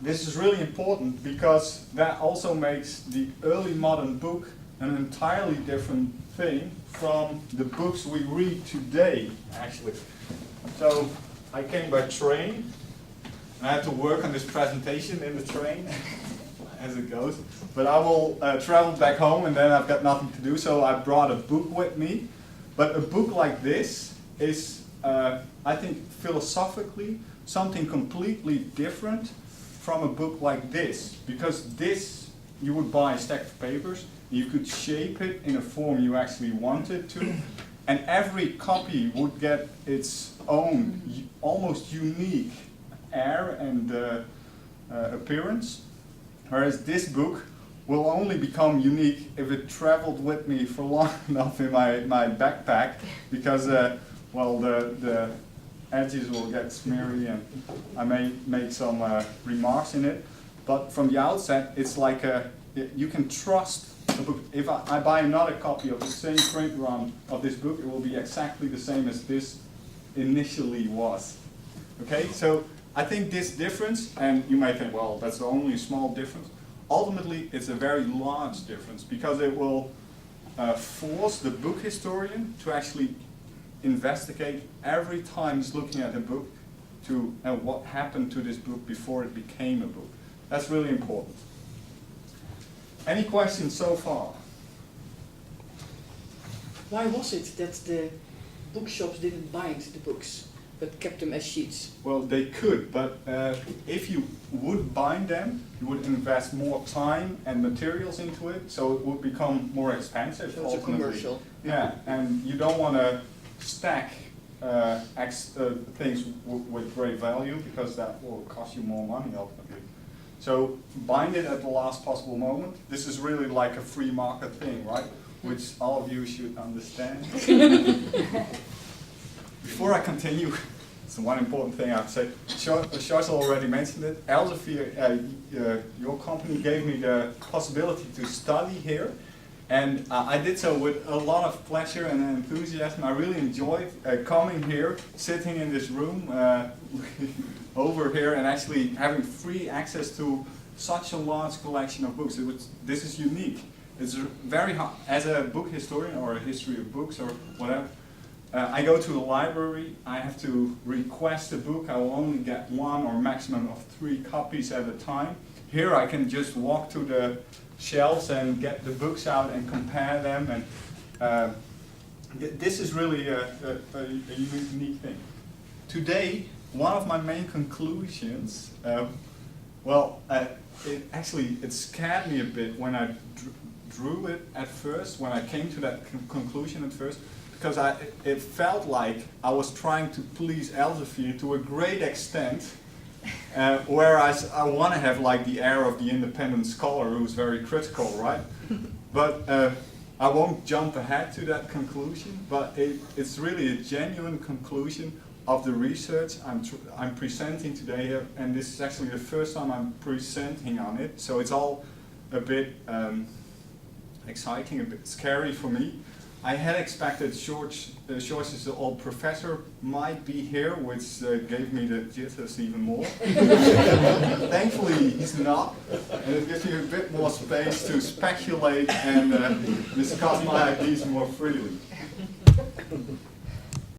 this is really important because that also makes the early modern book an entirely different thing from the books we read today, actually. So I came by train, and I had to work on this presentation in the train, as it goes. But I will travel back home, and then I've got nothing to do, so I brought a book with me. But a book like this is, I think, philosophically, something completely different from a book like this. Because this, you would buy a stack of papers, you could shape it in a form you actually wanted to, and every copy would get its own almost unique air and appearance, whereas this book will only become unique if it traveled with me for long enough in my backpack, because well, the edges will get smeary and I may make some remarks in it, but from the outset it's like you can trust the book. If I buy another copy of the same print run of this book, it will be exactly the same as this initially was. Okay, so I think this difference, and you may think, well, that's only a small difference. Ultimately, it's a very large difference because it will force the book historian to actually investigate every time he's looking at a book to what happened to this book before it became a book. That's really important. Any questions so far? Why was it that the bookshops didn't bind the books, but kept them as sheets? Well, they could, but if you would bind them, you would invest more time and materials into it, so it would become more expensive. So it's a commercial. Yeah, and you don't want to stack things with great value, because that will cost you more money ultimately. So bind it at the last possible moment. This is really like a free market thing, right? Which all of you should understand. Before I continue, it's one important thing I have to say. Charles already mentioned it. Elsevier, your company gave me the possibility to study here, and I did so with a lot of pleasure and enthusiasm. I really enjoyed coming here, sitting in this room over here, and actually having free access to such a large collection of books. This is unique. It's very hard, as a book historian or a history of books or whatever. I go to the library, I have to request a book, I will only get one or maximum of 3 copies at a time. Here I can just walk to the shelves and get the books out and compare them, and this is really a unique thing. Today, one of my main conclusions, it scared me a bit when I drew it at first, when I came to that conclusion at first, because it felt like I was trying to please Elsevier to a great extent, whereas I want to have like the air of the independent scholar who's very critical, right? But I won't jump ahead to that conclusion, but it's really a genuine conclusion of the research I'm presenting today here, and this is actually the first time I'm presenting on it, so it's all a bit exciting, a bit scary for me. I had expected George, the old professor, might be here, which gave me the jitters even more. Thankfully, he's not, and it gives me a bit more space to speculate and discuss my ideas more freely.